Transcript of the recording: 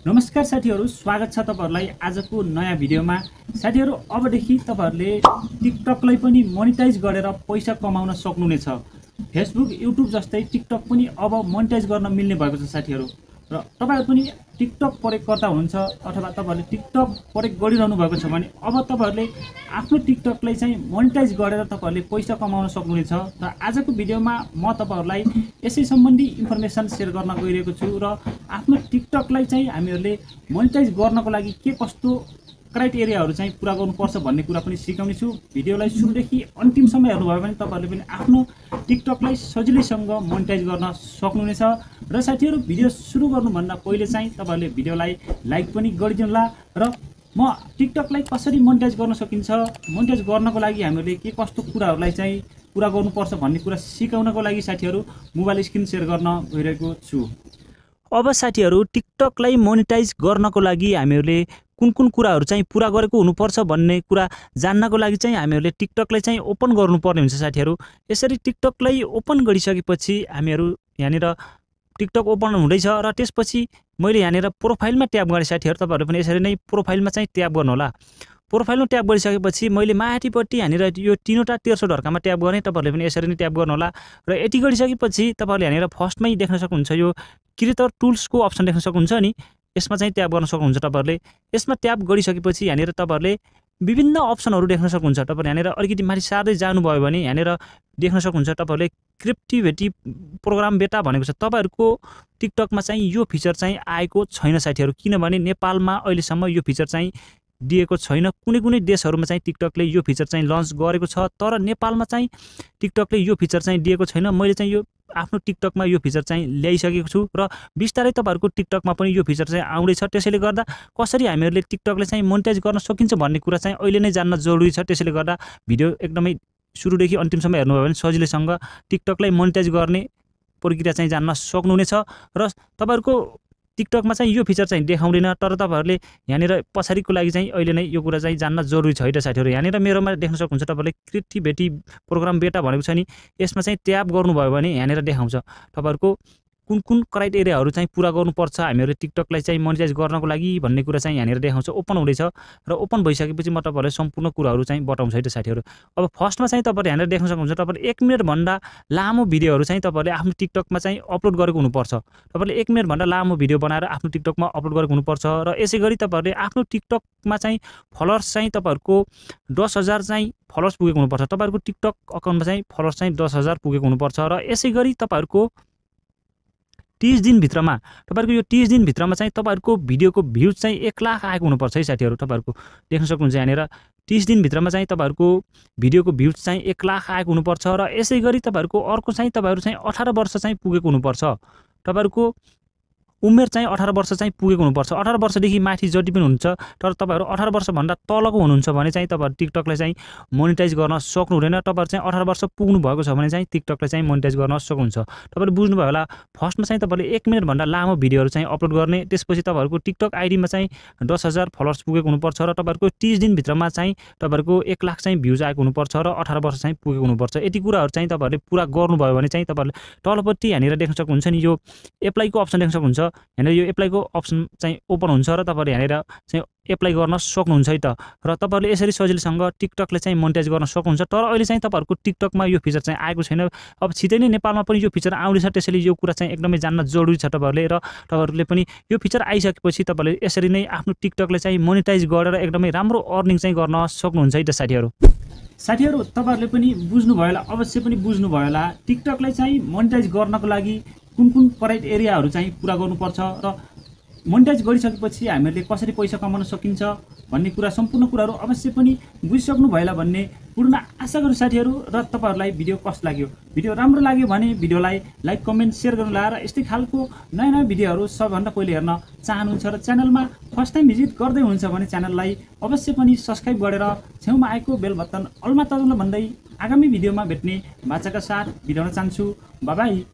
नमस्कार साथीहरु, स्वागत छ तपाईहरुलाई आजको नयाँ भिडियोमा। साथीहरु, अबदेखि तपाईहरुले टिकटकलाई पनि मोनेटाइज गरेर पैसा कमाउन सक्नुहुनेछ। फेसबुक, युट्युब जस्तै टिकटक पनि अब मोनेटाइज गर्न मिल्ने भएको छ साथीहरु। र तपाईहरु पनि टिकटक प्रयोगकर्ता हुनुहुन्छ अथवा तपाईहरुले टिकटक प्रयोग गरिरहनु भएको छ भने अब तपाईहरुले आफ्नो टिकटकलाई चाहिँ मोनेटाइज गरेर तपाईहरुले पैसा कमाउन सक्नुहुनेछ। र आजको भिडियोमा म तपाईहरुलाई यसै सम्बन्धी इन्फर्मेसन शेयर गर्न गइरहेको छु र आफ्नो टिकटकलाई चाहिँ हामीहरुले मोनेटाइज गर्नको लागि के कस्तो क्राइटेरियाहरु चाहिँ पूरा गर्नुपर्छ भन्ने कुरा पनि सिकाउने छु। भिडियोलाई सुरुदेखि अन्तिमसम्म हेर्नुभयो भने तपाईहरुले पनि आफ्नो टिकटकलाई सजिलैसँग मोनेटाइज गर्न सक्नुहुनेछ। र साथीहरु, भिडियो सुरु गर्नुभन्दा पहिले चाहिँ तपाईहरुले भिडियोलाई लाइक पनि गरिदिनुला। र म टिकटकलाई कसरी मोनेटाइज गर्न सकिन्छ, मोनेटाइज गर्नको लागि हामीले के कस्तो कुराहरुलाई चाहिँ पूरा गर्नुपर्छ भन्ने कुरा सिकाउनको लागि साथीहरु मोबाइल स्क्रिन शेयर गर्न गइरहेको छु। अब साथीहरु, टिकटकलाई मोनेटाइज गर्नको लागि हामीहरुले कुन कुराहरु चाहिँ पूरा गरेको हुनुपर्छ भन्ने कुरा जान्नको लागि चाहिँ हामीहरुले टिकटकलाई चाहिँ ओपन गर्नुपर्ने हुन्छ साथीहरु। यसरी टिकटकलाई ओपन गरिसकेपछि हामीहरु यहाँनिर टिकटक ओपन हुँदैछ र त्यसपछि मैले यहाँनिर प्रोफाइलमा ट्याप गरे साथीहरु। तपाईहरुले पनि यसरी नै प्रोफाइलमा चाहिँ ट्याप गर्नु होला। प्रोफाइलमा ट्याप गरिसकेपछि मैले माथिपट्टि यहाँनिर यो तीनवटा तेर्सो ढर्कामा ट्याप गर्ने, तपाईहरुले पनि यसरी नै ट्याप गर्नु होला। र यति गरिसकेपछि तपाईहरुले यहाँनिर फर्स्टमै देख्न सक्नुहुन्छ यो क्रिएटर टुल्सको अप्सन देख्न सक्नुहुन्छ नि, यसमा चाहिँ ट्याप गर्न सक्नुहुन्छ तपाईहरुले। यसमा ट्याप गरिसकेपछि यहाँनिर तपाईहरुले विभिन्न अप्सनहरु देख्न सक्नुहुन्छ। तपाईहरु यहाँनिर अलिकति माथि सार्दै जानुभयो भने यहाँनिर देख्न सक्नुहुन्छ तपाईहरुले क्रिप्टिभिटी प्रोग्राम बेटा भनेको छ। तपाईहरुको टिकटकमा चाहिँ यो फिचर चाहिँ आएको छैन साथीहरु, किनभने नेपालमा अहिलेसम्म यो फिचर चाहिँ दिएको छैन। कुनै देशहरुमा चाहिँ टिकटकले यो फिचर चाहिँ लन्च गरेको छ, तर नेपालमा चाहिँ टिकटकले यो फिचर चाहिँ दिएको छैन। मैले चाहिँ यो आफ्नो टिकटकमा यो फिचर चाहिँ ल्याइसकेको छु र बिस्तारै तपाईहरुको टिकटकमा पनि यो फिचर चाहिँ आउँदै छ। त्यसैले गर्दा कसरी हामीहरुले टिकटकले चाहिँ मोनेटाइज गर्न सकिन्छ भन्ने कुरा चाहिँ अहिले नै जान्न जरुरी छ। त्यसैले गर्दा भिडियो एकदमै सुरुदेखि अन्तिमसम्म हेर्नुभयो भने सजिलैसँग टिकटकलाई मोनेटाइज गर्ने प्रक्रिया चाहिँ जान्न सक्नुहुनेछ। र तपाईहरुको टिकटकमा चाहिँ यो फिचर चाहिँ देखाउँदैन, तर तपाईहरुले यहाँनिर पछाडिको लागि चाहिँ अहिले नै यो कुरा चाहिँ जान्न जरुरी छ है त साथीहरु। यहाँनिर मेरोमा देख्न सक्नुहुन्छ तपाईहरुले क्रिएटिभिटी प्रोग्राम बेटा भनेको छ नि, यसमा चाहिँ ट्याप गर्नुभयो भने यहाँनिर देखाउँछ तपाईहरुको कुन क्राइटेरियाहरु चाहिँ पूरा गर्नुपर्छ हामीहरुले टिकटकलाई चाहिँ मोनेटाइज गर्नको लागि भन्ने कुरा चाहिँ यहाँनिर देखाउँछ। ओपन हुँदैछ र ओपन भइसकेपछि म तपाईहरुलाई सम्पूर्ण कुराहरु चाहिँ बताउँछु है त साथीहरु। अब फर्स्टमा चाहिँ तपाईहरुले यहाँनिर देख्न सक्नुहुन्छ तपाईहरुले 1 मिनेट भन्दा लामो भिडियोहरु चाहिँ तपाईहरुले आफ्नो टिकटकमा चाहिँ अपलोड गरेको हुनुपर्छ। तपाईहरुले 1 मिनेट भन्दा लामो भिडियो बनाएर आफ्नो टिकटकमा अपलोड गरेको हुनुपर्छ। र यसैगरी तपाईहरुले आफ्नो टिकटकमा चाहिँ फलोअर्स चाहिँ तपाईहरुको 10,000 चाहिँ फलोअर्स पुगेको हुनुपर्छ। तपाईहरुको टिकटक अकाउन्टमा चाहिँ फलोअर्स चाहिँ 10,000 पुगेको हुनुपर्छ। र यसैगरी तपाईहरुको 30 दिन भित्रमा तपाईहरुको यो 30 दिन भित्रमा चाहिँ तपाईहरुको भिडियोको भ्युज चाहिँ 1 लाख आएको हुनुपर्छ है साथीहरु। तपाईहरुको देख्न सक्नुहुन्छ यहाँनिर 30 दिन भित्रमा चाहिँ तपाईहरुको भिडियोको भ्युज चाहिँ 1 लाख आएको हुनुपर्छ। र यसैगरी तपाईहरुको अर्को चाहिँ तपाईहरु चाहिँ 18 वर्ष चाहिँ पुगेको हुनुपर्छ। तपाईहरुको उमेर चाहिँ 18 वर्ष चाहिँ पुगेको हुनुपर्छ। 18 वर्षदेखि माथि जति पनि हुन्छ, तर तपाईहरु 18 वर्ष भन्दा तलको हुनुहुन्छ भने चाहिँ तपाईहरु टिकटकलाई चाहिँ मोनेटाइज गर्न सक्नु हुँदैन। तपाईहरु चाहिँ 18 वर्ष पुग्नु भएको छ भने चाहिँ टिकटकलाई चाहिँ मोनेटाइज गर्न सक्नुहुन्छ। तपाईहरु बुझ्नुभयो होला। फर्स्टमा चाहिँ तपाईहरुले 1 मिनेट भन्दा लामो भिडियोहरु चाहिँ अपलोड गर्ने, त्यसपछि तपाईहरुको टिकटक आइडीमा चाहिँ 10,000 फलोअर्स पुगेको हुनुपर्छ र तपाईहरुको 30 दिन भित्रमा चाहिँ तपाईहरुको 1 लाख चाहिँ भ्युज आएको हुनुपर्छ र 18 वर्ष चाहिँ पुगेको हुनुपर्छ। यति कुराहरु चाहिँ तपाईहरुले पूरा गर्नुभयो भने चाहिँ तपाईहरुले तलपट्टि यहाँनिर देख्न सक्नुहुन्छ नि, यो एप्लाईको अप्सन देख्न सक्नुहुन्छ। यहाँनिर यो एप्लाईको अप्सन चाहिँ ओपन हुन्छ र तपाईहरुले यहाँनिर चाहिँ एप्लाई गर्न सक्नुहुन्छ है त। र तपाईहरुले यसरी सजिलैसँग टिकटकले चाहिँ मोनेटाइज गर्न सक्नुहुन्छ। तर अहिले चाहिँ तपाईहरुको टिकटकमा यो फिचर चाहिँ आएको छैन। अब छिटै नै नेपालमा पनि यो फिचर आउँदैछ, त्यसैले यो कुरा चाहिँ एकदमै जान्न जरुरी छ तपाईहरुले। र तपाईहरुले पनि यो फिचर आइसकेपछि तपाईहरुले यसरी नै आफ्नो टिकटकले चाहिँ मोनेटाइज गरेर एकदमै राम्रो अर्निङ चाहिँ गर्न सक्नुहुन्छ है त साथीहरु। साथीहरु, तपाईहरुले पनि बुझ्नुभयो होला, अवश्य पनि बुझ्नुभयो होला टिकटकलाई चाहिँ मोनेटाइज गर्नको लागि कुन क्राइटेरियाहरु चाहिँ पूरा गर्नुपर्छ र मोनेटाइज गरिसकेपछि हामीहरुले कसरी पैसा कमाउन सकिन्छ भन्ने कुरा सम्पूर्ण कुराहरु अवश्य पनि बुझिसक्नु भयो होला भन्ने पूर्ण आशा गर्छु साथीहरु। र तपाईहरुलाई भिडियो कस्तो लाग्यो, भिडियो राम्रो लाग्यो भने भिडियोलाई लाइक कमेन्ट शेयर गर्नुला। र यस्तै खालको नयाँ भिडियोहरु सबभन्दा पहिले हेर्न चाहनुहुन्छ र च्यानलमा फर्स्ट टाइम भिजिट गर्दै हुनुहुन्छ भने च्यानललाई अवश्य पनि सब्स्क्राइब गरेर छेउमा आएको बेल बटन अलमा दबाउन भन्दै आगामी भिडियोमा भेट्ने बाचाका साथ बिदा हुन चाहन्छु। Bye bye.